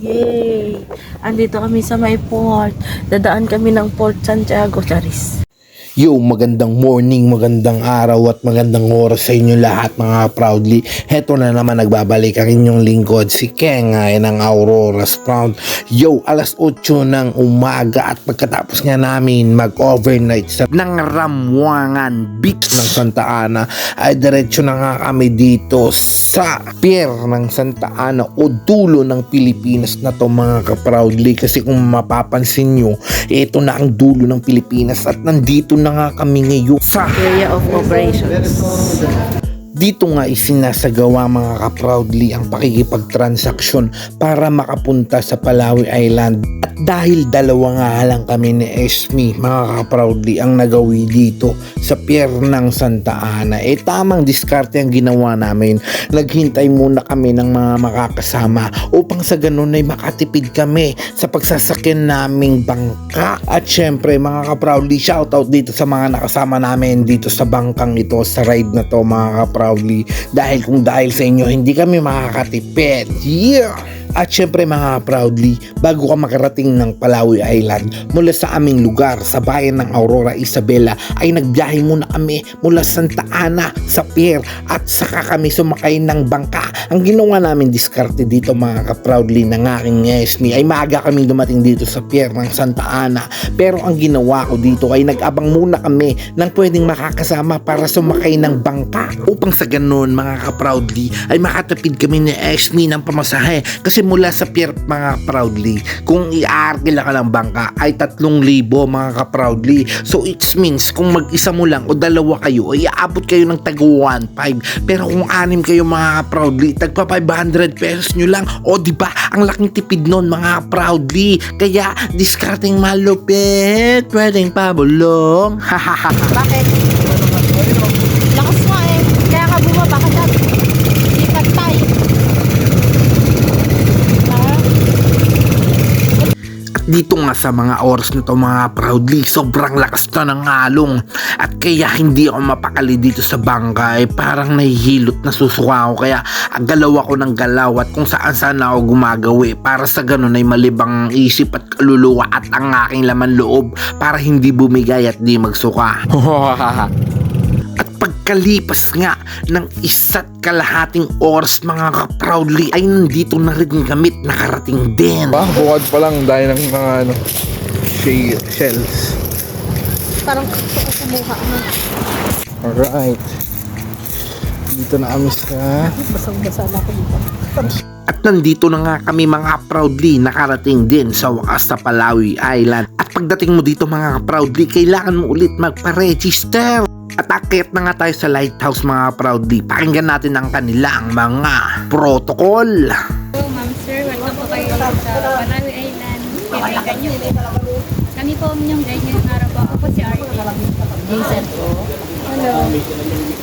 Yay! Andito kami sa may port. Dadaan kami ng Port Santiago, Charis. Yo, magandang morning, magandang araw at magandang oras sa inyo lahat mga proudly. Heto na naman nagbabalik ang inyong lingkod, si Kengay ng Aurora's Proud. Yo, alas 8 ng umaga at pagkatapos nga namin mag-overnight sa Ramwangan Beach ng Santa Ana, ay diretso na nga kami dito sa pier ng Santa Ana o dulo ng Pilipinas na to mga ka-proudly. Kasi kung mapapansin nyo, ito na ang dulo ng Pilipinas at nandito na nga kami ngayon sa Area of Operations. dito nga isinasagawa mga ka-proudly ang pakikipagtransaksyon para makapunta sa Palawi Island. At dahil dalawa nga lang kami ni Esme mga ka-proudly ang nagawi dito sa pier ng Santa Ana, tamang diskarte ang ginawa namin. Naghintay muna kami ng mga makakasama upang sa ganun ay makatipid kami sa pagsasakyan naming bangka. At syempre mga ka-proudly, shoutout dito sa mga nakasama namin dito sa bangkang ito, sa ride na to mga ka-proudly. Dahil kung dahil sa inyo hindi kami makakatipid. Yeah! At syempre mga proudly, bago ka makarating ng Palawi Island mula sa aming lugar sa bayan ng Aurora Isabela, ay nagbiyahe muna kami mula Santa Ana sa pier at saka kami sumakay ng bangka. Ang ginawa namin diskarte dito mga ka-proudly ng aking Esme ay maaga kami dumating dito sa pier ng Santa Ana, pero ang ginawa ko dito ay nag-abang muna kami ng pwedeng makakasama para sumakay ng bangka upang sa ganun mga ka-proudly ay makatipid kami ni Esme ng pamasahe. Kasi mula sa pier mga proudly, kung i-arkila ka ng bangka ay 3,000 mga ka-proudly. So it means kung mag-isa mo lang o dalawa kayo ay aabot kayo ng tag 1.5. Pero kung 6 kayo mga ka-proudly, tagpa 500 pesos nyo lang. O diba, ang laking tipid nun mga ka-proudly. Kaya discarding malupit, pwedeng pabulong. Bakit? Lakas nga eh. Kaya ka bumaba ka dati. Sikat tayo. Dito nga sa mga oras na to mga proudly, sobrang lakas na ng along at kaya hindi ako mapakali dito sa bangka. Parang nahihilot na susuka ako, kaya galaw ako ng galaw at kung saan saan ako gumagawi para sa ganun ay malibang ang isip at kaluluwa at ang aking laman loob para hindi bumigay at di magsuka. At pagkalipas nga ng 1.5 oras mga ka-proudly ay nandito na rin kami, nakarating din. Bukod pa lang dahil ng mga shells. Parang kumuha na. Alright. Dito na kami sa... Basang-basa na ako dito. At nandito na nga kami mga proudly, nakarating din sa wakas sa Palawi Island. At pagdating mo dito mga proudly, kailangan mo ulit magpa-register. At akyat na nga tayo sa lighthouse mga proudly. Pakinggan natin ang kanilang mga protocol. Hello ma'am sir, welcome po kayo sa Palawi Island. Kaibigan nyo. Kami po yung guide nyo ng araw po. Ako po si Artie. Hazel po. Hello.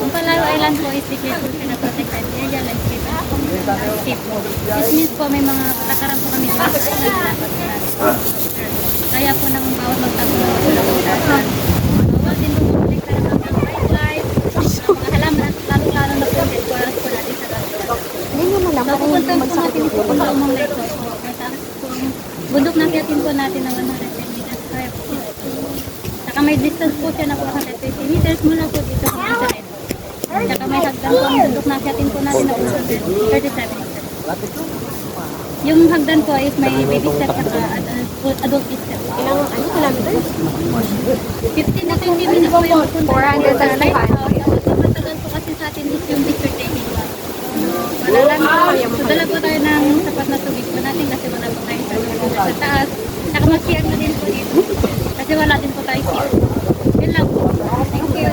Ang Palawi Island po is declared po na protected area landscape and safe po. This means po may mga patakaran po kami sa dapat po. Kaya po nang bawat magtago na wala po tasan. Bawal din po protektahan ng mga wildlife, mga halaman, lalo-lalo na po din para po natin sa dagat. Hindi naman lang. So, pupunta po natin ito kung lumang lighthouse po. Mataas po ang bundok na kiyatin po natin na 110 meters high po. Saka may distance po siya na 420 meters mula po dito sa internet. Saka may hagdan po ang bundok na kiyatin po natin na 137 meters. Yung hagdan po is may baby step saka adult step. Ilang kilometers? 15 to 20 minutes po yung pupunta sa lighthouse. So, matagal po kasi sa atin is yung picture taking one. Wala lang po. So, dala po tayo ng sapat na tubig po natin kasi wala po tayong sa taas. Saka mag-CR na din po dito. Kasi wala din po tayo CR. Yun lang po. Thank you.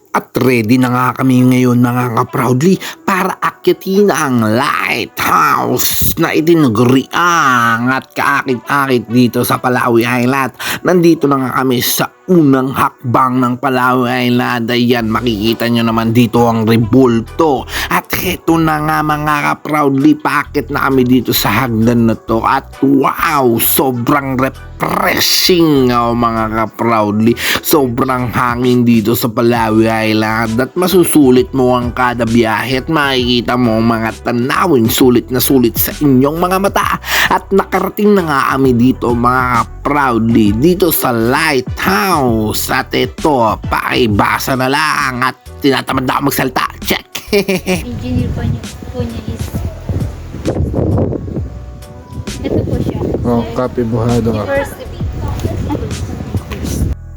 At ready na nga kami ngayon mga ka-proudly para akyatin ang lighthouse na itinaguriang at kaakit-akit dito sa Palawi Island. Nandito na nga kami sa unang hakbang ng Palawi Island. Ayan, makikita nyo naman dito ang rebulto. At heto na nga mga ka-proudly, paakit na kami dito sa hagdan na to. At wow, sobrang refreshing mga ka-proudly. Sobrang hangin dito sa Palawi Island at masusulit mo ang kada biyahe at makikita mo ang mga tanawin sulit na sulit sa inyong mga mata. At nakarating na nga kami dito mga ka-proudly dito sa lighthouse. At ito, pakibasa na lang at tinatamad na ako magsalita. Check! Engineer po niya is ito po siya. Oh, kape buhado ka. First to be.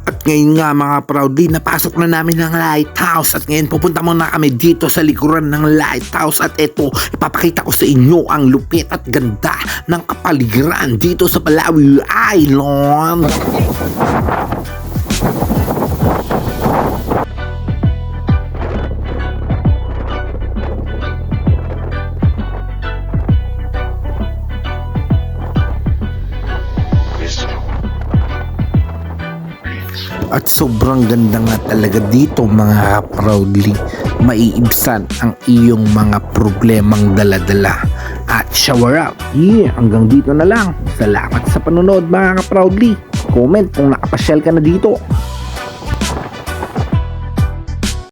At ngayon nga mga proudly, napasok na namin ng lighthouse at ngayon pupunta muna kami dito sa likuran ng lighthouse at eto, ipapakita ko sa inyo ang lupit at ganda ng kapaligiran dito sa Palawi Island. At sobrang ganda nga talaga dito mga proudly. Maiibsan ang iyong mga problemang daladala. At shower up. Yeah, hanggang dito na lang. Salamat sa panonood mga proudly. Comment kung nakapasyal ka na dito.